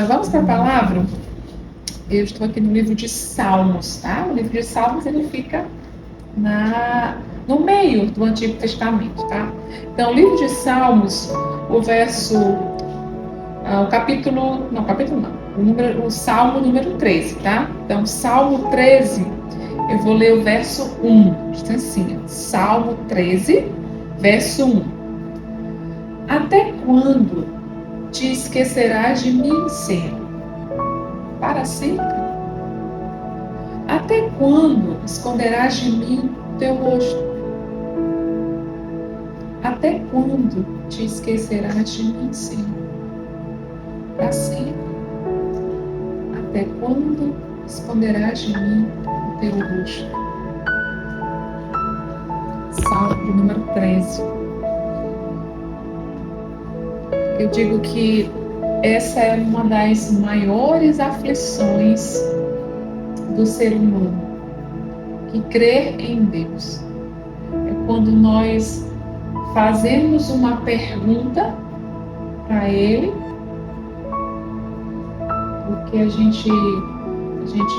Vamos para a palavra? Eu estou aqui no livro de Salmos, tá? O livro de Salmos, ele fica no meio do Antigo Testamento, tá? Então, o livro de Salmos, o Salmo número 13, tá? Então, Salmo 13, eu vou ler o verso 1, diz assim, Salmo 13, verso 1. Até quando te esquecerás de mim, Senhor? Para sempre? Até quando esconderás de mim o teu rosto? Até quando te esquecerás de mim, Senhor? Para sempre? Até quando esconderás de mim o teu rosto? Salmo de número 13. Eu digo que essa é uma das maiores aflições do ser humano, que crer em Deus. É quando nós fazemos uma pergunta para Ele, porque a gente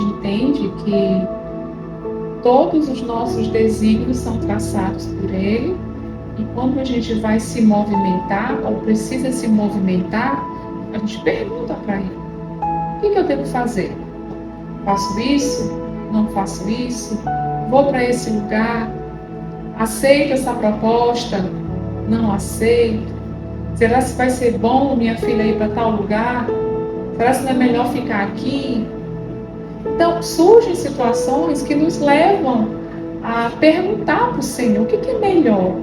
entende que todos os nossos desígnios são traçados por Ele, e quando a gente vai se movimentar, ou precisa se movimentar, a gente pergunta para Ele: o que eu devo fazer? Faço isso? Não faço isso? Vou para esse lugar? Aceito essa proposta? Não aceito? Será que vai ser bom minha filha ir para tal lugar? Será que não é melhor ficar aqui? Então, surgem situações que nos levam a perguntar para o Senhor: o que é melhor?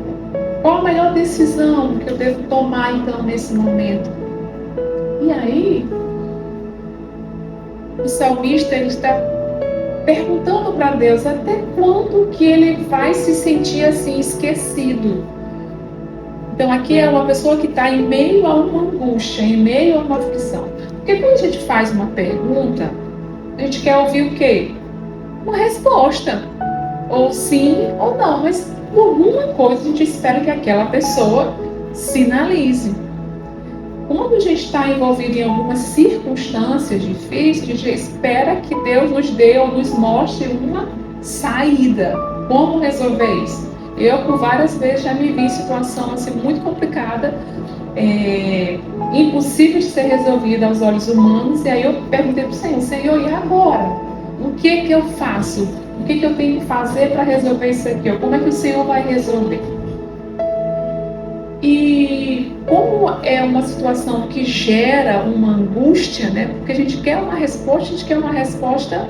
Qual a melhor decisão que eu devo tomar, então, nesse momento? E aí, o salmista ele está perguntando para Deus até quando que ele vai se sentir assim esquecido. Então aqui é uma pessoa que está em meio a uma angústia, em meio a uma aflição. Porque quando a gente faz uma pergunta, a gente quer ouvir o quê? Uma resposta. Ou sim ou não, mas por alguma coisa a gente espera que aquela pessoa sinalize. Quando a gente está envolvido em algumas circunstâncias difíceis, a gente espera que Deus nos dê ou nos mostre uma saída. Como resolver isso? Eu, por várias vezes, já me vi em situação assim, muito complicada, impossível de ser resolvida aos olhos humanos, e aí eu perguntei para o Senhor: Senhor, e agora? O que eu faço? O que eu tenho que fazer para resolver isso aqui? Como é que o Senhor vai resolver? E como é uma situação que gera uma angústia, né? Porque a gente quer uma resposta, a gente quer uma resposta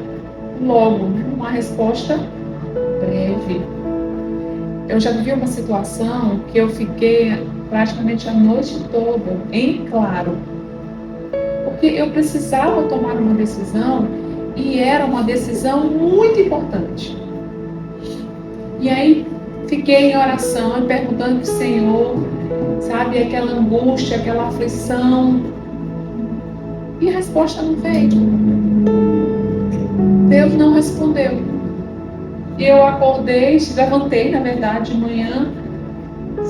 logo, né? Uma resposta breve. Eu já vivi uma situação que eu fiquei praticamente a noite toda em claro, porque eu precisava tomar uma decisão e era uma decisão muito importante. E aí fiquei em oração, perguntando para o Senhor, sabe, aquela angústia, aquela aflição, e a resposta não veio. Deus não respondeu. E eu acordei, levantei, na verdade, de manhã,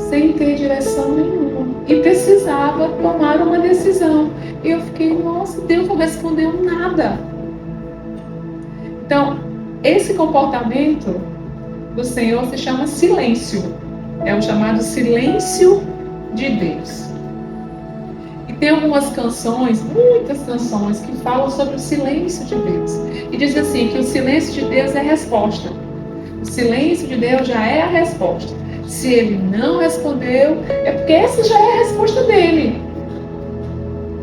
sem ter direção nenhuma. E precisava tomar uma decisão. E eu fiquei: nossa, Deus não respondeu nada. Então, esse comportamento do Senhor se chama silêncio. É o chamado silêncio de Deus. E tem algumas canções, muitas canções, que falam sobre o silêncio de Deus. E diz assim, que o silêncio de Deus é a resposta. O silêncio de Deus já é a resposta. Se Ele não respondeu, é porque essa já é a resposta dele.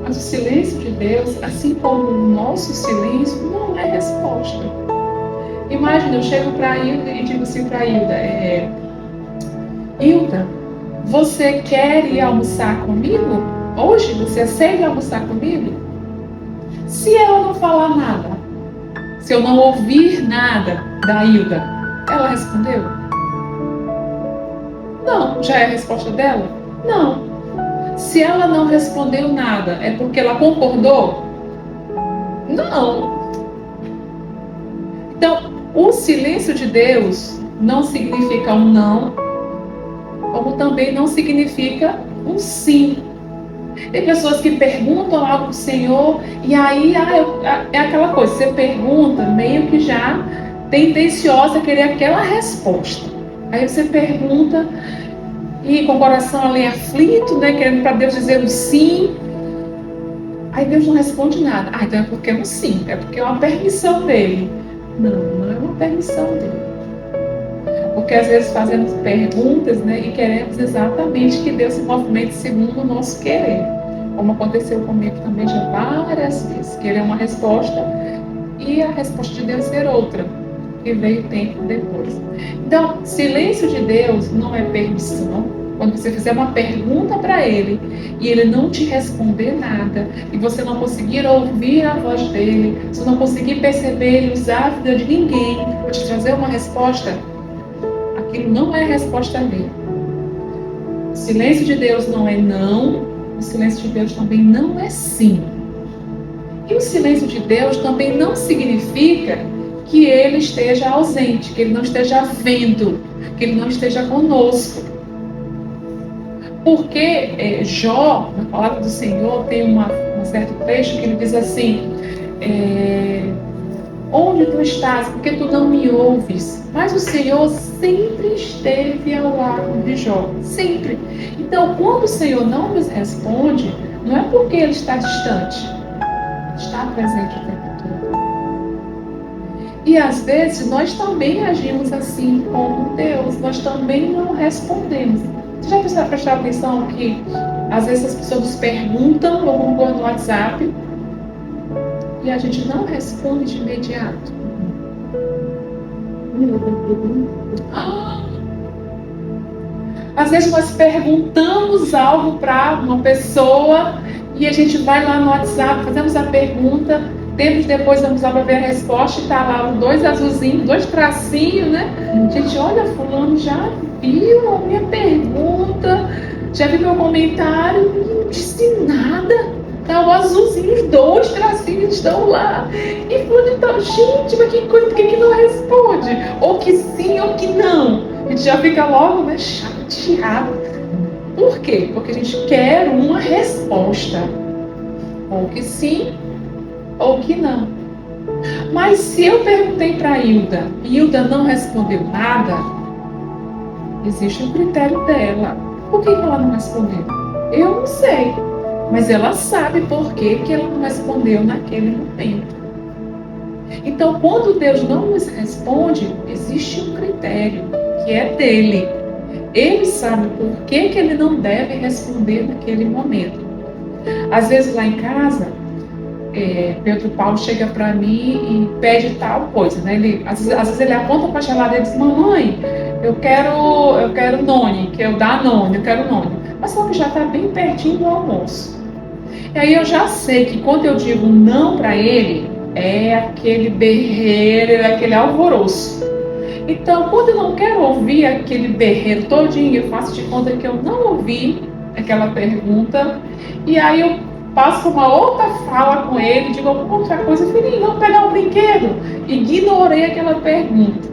Mas o silêncio de Deus, assim como o nosso silêncio, não é resposta. Imagina, eu chego para a Hilda e digo assim para a Hilda: Hilda, você quer ir almoçar comigo? Hoje você aceita almoçar comigo? Se ela não falar nada, se eu não ouvir nada da Hilda, ela respondeu? Não. Já é a resposta dela? Não. Se ela não respondeu nada, é porque ela concordou? Não. Então, o silêncio de Deus não significa um não, como também não significa um sim. Tem pessoas que perguntam algo para o Senhor e aí é aquela coisa, você pergunta meio que já tendenciosa a querer aquela resposta. Aí você pergunta e com o coração ali aflito, né, querendo para Deus dizer um sim. Aí Deus não responde nada. Ah, então é porque é um sim, é porque é uma permissão dele. Não, não é uma permissão dele. Porque às vezes fazemos perguntas, né, e queremos exatamente que Deus se movimente segundo o nosso querer. Como aconteceu comigo também já várias vezes. Querer uma resposta e a resposta de Deus ser outra, que veio tempo depois. Então, silêncio de Deus não é permissão. Quando você fizer uma pergunta para Ele e Ele não te responder nada, e você não conseguir ouvir a voz dEle, se não conseguir perceber Ele usar a vida de ninguém para te trazer uma resposta, aquilo não é resposta dele. O silêncio de Deus não é não, o silêncio de Deus também não é sim. E o silêncio de Deus também não significa que Ele esteja ausente, que Ele não esteja vendo, que Ele não esteja conosco. Porque Jó, na palavra do Senhor, tem um certo trecho que ele diz assim: onde tu estás? Porque tu não me ouves. Mas o Senhor sempre esteve ao lado de Jó. Sempre. Então, quando o Senhor não nos responde, não é porque Ele está distante. Ele está presente o tempo todo. E às vezes nós também agimos assim com Deus. Nós também não respondemos. Você já precisa prestar atenção que às vezes as pessoas nos perguntam alguma coisa no WhatsApp e a gente não responde de imediato. Às vezes nós perguntamos algo para uma pessoa e a gente vai lá no WhatsApp, fazemos a pergunta, tempos depois vamos lá para ver a resposta e está lá os 2 azulzinhos, 2 tracinhos, né? A gente olha, fulano já viu a minha pergunta, já viu meu comentário, não disse nada. Tá o azulzinho, os 2 tracinhos estão lá. E fulano então, gente, mas que coisa, por que não responde? Ou que sim, ou que não. A gente já fica logo, né, chateado. Por quê? Porque a gente quer uma resposta. Ou que sim, ou que não. Mas se eu perguntei para Hilda e Hilda não respondeu nada, existe um critério dela. Por que ela não respondeu? Eu não sei. Mas ela sabe por que ela não respondeu naquele momento. Então, quando Deus não nos responde, existe um critério que é dele. Ele sabe por que ele não deve responder naquele momento. Às vezes lá em casa, Pedro Paulo chega para mim e pede tal coisa, né? Às vezes ele aponta para a geladeira e diz: mamãe, eu quero noni, que eu dar noni, eu quero noni. Mas só que já está bem pertinho do almoço. E aí eu já sei que quando eu digo não para ele, é aquele berreiro, é aquele alvoroço. Então, quando eu não quero ouvir aquele berreiro todinho, eu faço de conta que eu não ouvi aquela pergunta. E aí eu passo uma outra fala com ele, digo alguma outra coisa, filhinho, vamos pegar um brinquedo. Ignorei aquela pergunta.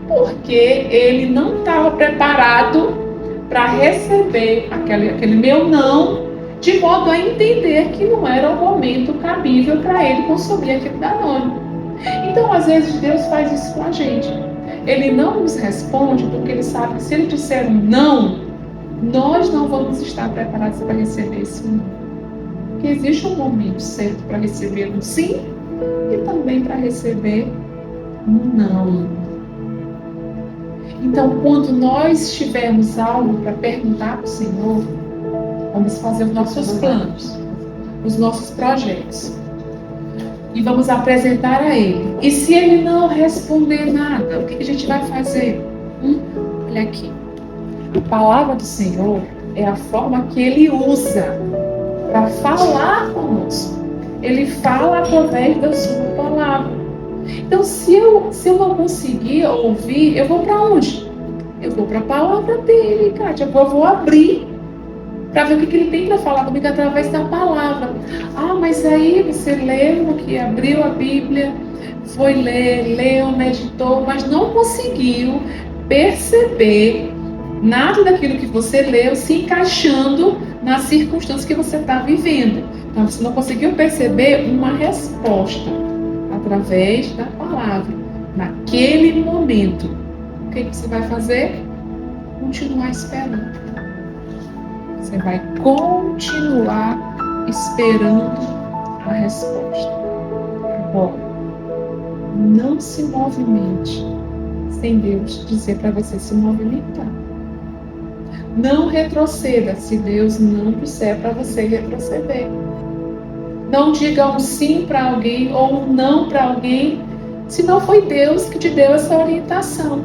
Porque ele não estava preparado para receber aquele meu não, de modo a entender que não era o momento cabível para ele consumir aquele Danone. Então, às vezes, Deus faz isso com a gente. Ele não nos responde porque ele sabe que se ele disser um não, nós não vamos estar preparados para receber esse não. Porque existe um momento certo para receber um sim e também para receber um não. Então, quando nós tivermos algo para perguntar para o Senhor, vamos fazer os nossos planos, os nossos projetos. E vamos apresentar a Ele. E se Ele não responder nada, o que a gente vai fazer? Olha aqui. A palavra do Senhor é a forma que Ele usa para falar conosco. Ele fala através da sua palavra. Então, se eu não conseguir ouvir, eu vou para onde? Eu vou para a palavra dele, Kátia. Eu vou abrir para ver o que ele tem para falar comigo através da palavra. Ah, mas aí você leu, que abriu a Bíblia, foi ler, leu, meditou, mas não conseguiu perceber nada daquilo que você leu se encaixando nas circunstâncias que você está vivendo. Então, você não conseguiu perceber uma resposta através da palavra, naquele momento. O que você vai fazer? Continuar esperando. Você vai continuar esperando a resposta. Agora, não se movimente sem Deus dizer para você se movimentar. Não retroceda se Deus não disser para você retroceder. Não diga um sim para alguém ou um não para alguém, se não foi Deus que te deu essa orientação.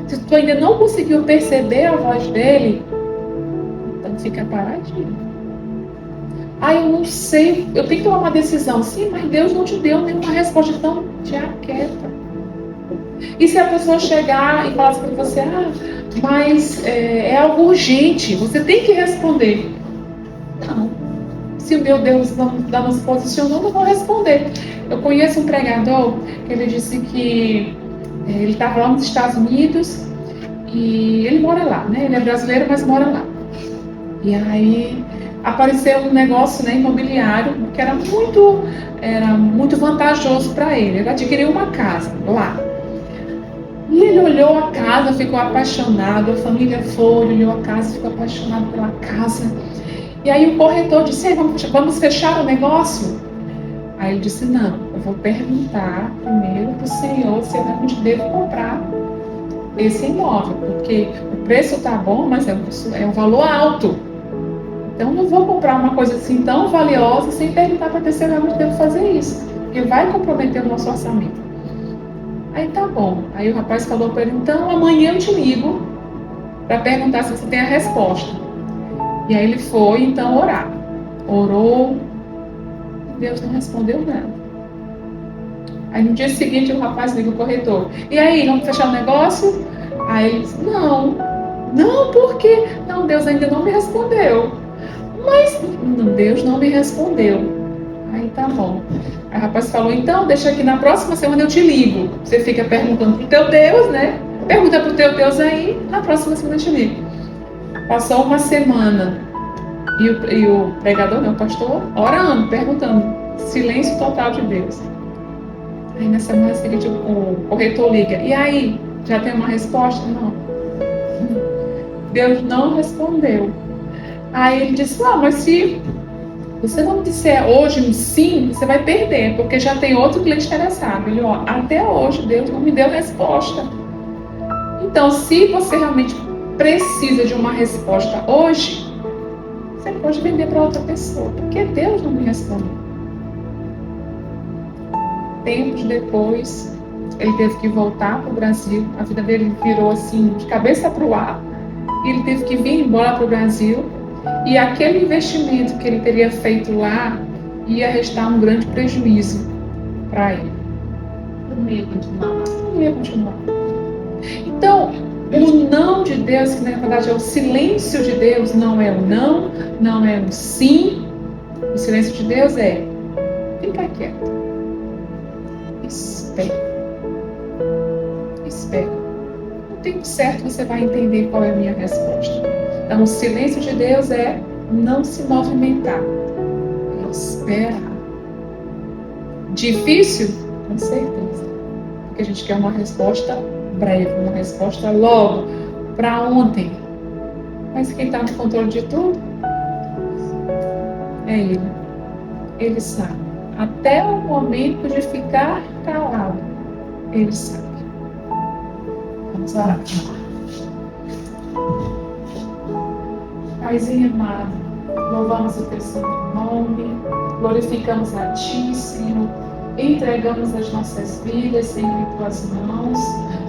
Se tu ainda não conseguiu perceber a voz dele, então fica paradinho. Eu não sei, eu tenho que tomar uma decisão. Sim, mas Deus não te deu nenhuma resposta, então te aquieta. E se a pessoa chegar e falar assim para você, mas é algo urgente, você tem que responder. Não. Se o meu Deus não se posicionou, eu não vou responder. Eu conheço um pregador que ele disse que ele estava lá nos Estados Unidos e ele mora lá, né? Ele é brasileiro, mas mora lá. E aí apareceu um negócio, né, imobiliário que era muito vantajoso para ele. Ele adquiriu uma casa lá. E ele olhou a casa, ficou apaixonado. A família foi, olhou a casa, ficou apaixonado pela casa. E aí o corretor disse, vamos fechar o negócio? Aí ele disse, não, eu vou perguntar primeiro para o senhor se eu realmente devo comprar esse imóvel, porque o preço está bom, mas é um valor alto. Então não vou comprar uma coisa assim tão valiosa sem perguntar para ver se eu realmente devo fazer isso, porque vai comprometer o nosso orçamento. Aí tá bom. Aí o rapaz falou para ele, então amanhã eu te ligo para perguntar se você tem a resposta. E aí ele foi então orar. Orou, Deus não respondeu nada. Aí no dia seguinte o rapaz liga o corretor. E aí, vamos fechar o negócio? Aí ele disse, não, por quê? Não, Deus ainda não me respondeu. Mas Deus não me respondeu. Aí tá bom. Aí o rapaz falou, então deixa aqui na próxima semana eu te ligo. Você fica perguntando pro teu Deus, né? Pergunta pro teu Deus aí, na próxima semana eu te ligo. Passou uma semana e o pregador, o pastor, orando, perguntando. Silêncio total de Deus. Aí na semana seguinte o corretor liga. E aí, já tem uma resposta? Não. Deus não respondeu. Aí ele disse, mas se você não disser hoje um sim, você vai perder, porque já tem outro cliente interessado. Ele, até hoje Deus não me deu resposta. Então, se você realmente precisa de uma resposta hoje, você pode vender para outra pessoa, porque Deus não me respondeu. Tempos depois, ele teve que voltar para o Brasil. A vida dele virou assim, de cabeça para o ar. E ele teve que vir embora para o Brasil. E aquele investimento que ele teria feito lá ia restar um grande prejuízo para ele. Não ia continuar. Então, o não de Deus, que na verdade é o silêncio de Deus, não é o não, não é o sim. O silêncio de Deus é fica quieto. Espera. No tempo certo você vai entender qual é a minha resposta. Então, o silêncio de Deus é não se movimentar. É esperar. Difícil? Com certeza. Porque a gente quer uma resposta breve, uma resposta logo, para ontem. Mas quem está no controle de tudo é Ele. Ele sabe. Até o momento de ficar calado, Ele sabe. Vamos orar. Paizinho amado, louvamos o teu santo nome, glorificamos a ti, Senhor, entregamos as nossas vidas, Senhor, em tuas mãos,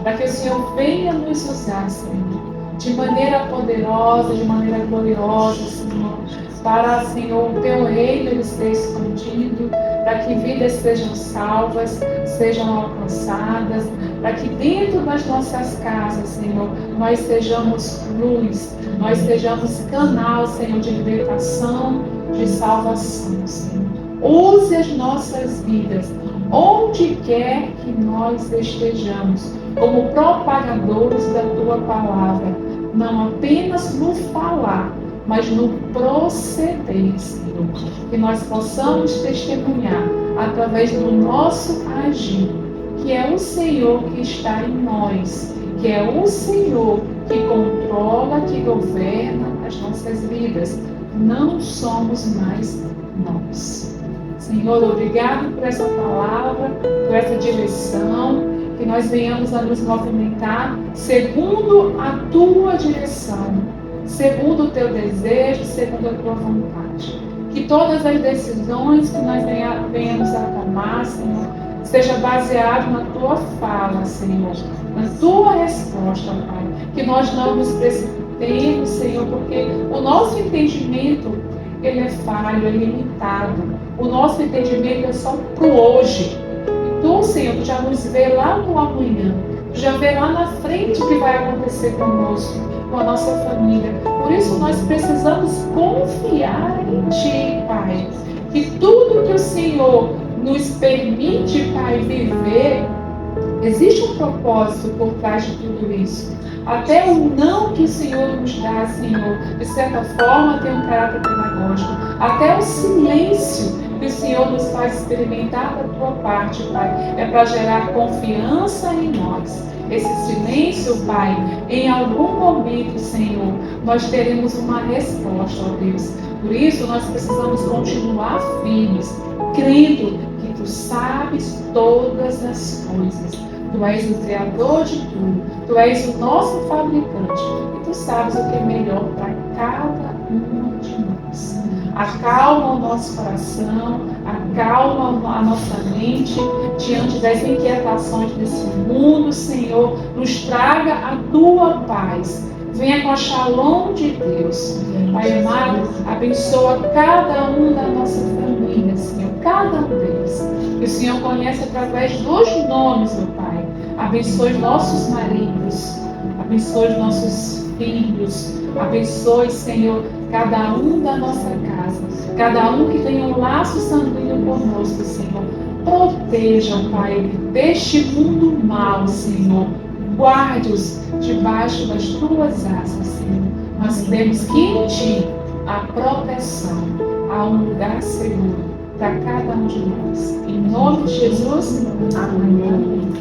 para que o Senhor venha nos usar, Senhor, de maneira poderosa, de maneira gloriosa, Senhor, para, Senhor, o teu reino ele ser expandido, para que vidas sejam salvas, sejam alcançadas, para que dentro das nossas casas, Senhor, nós sejamos luz, nós sejamos canal, Senhor, de libertação, de salvação, Senhor. Use as nossas vidas, onde quer que nós estejamos, como propagadores da Tua Palavra, não apenas no falar, mas no proceder, Senhor. Que nós possamos testemunhar através do nosso agir, que é o Senhor que está em nós, que é o Senhor que controla, que governa as nossas vidas. Não somos mais nós. Senhor, obrigado por essa palavra, por essa direção, que nós venhamos a nos movimentar segundo a tua direção, segundo o teu desejo, segundo a tua vontade. Que todas as decisões que nós venhamos a tomar, Senhor, seja baseado na tua fala, Senhor, na tua resposta, Pai. Que nós não nos precipitemos, Senhor, porque o nosso entendimento, ele é falho, é limitado. O nosso entendimento é só para o hoje. E tu, Senhor, tu já nos vê lá no amanhã. Tu já vê lá na frente o que vai acontecer conosco, com a nossa família. Por isso nós precisamos confiar em Ti, Pai. Que tudo que o Senhor nos permite, Pai, viver, existe um propósito por trás de tudo isso. Até o não que o Senhor nos dá, Senhor, de certa forma tem um caráter pedagógico. Até o silêncio que o Senhor nos faz experimentar da tua parte, Pai, é para gerar confiança em nós. Esse silêncio, Pai, em algum momento, Senhor, nós teremos uma resposta, ó Deus. Por isso, nós precisamos continuar firmes, crendo que Tu sabes todas as coisas. Tu és o Criador de tudo. Tu és o nosso fabricante. E Tu sabes o que é melhor para cada um de nós. Acalma o nosso coração, acalma a nossa mente diante das inquietações desse mundo, Senhor. Nos traga a Tua paz. Venha com a shalom de Deus. Pai amado, abençoa cada um da nossa família, Senhor, cada um deles. Que o Senhor conhece através dos nomes, meu Pai. Abençoe nossos maridos, abençoe nossos filhos, abençoe, Senhor, cada um da nossa casa, cada um que tem um laço sanguíneo conosco, Senhor. Proteja, Pai, deste mundo mau, Senhor. Guarde-os debaixo das Tuas asas, Senhor. Nós temos que em Ti a proteção, a um lugar seguro para cada um de nós. Em nome de Jesus, amém.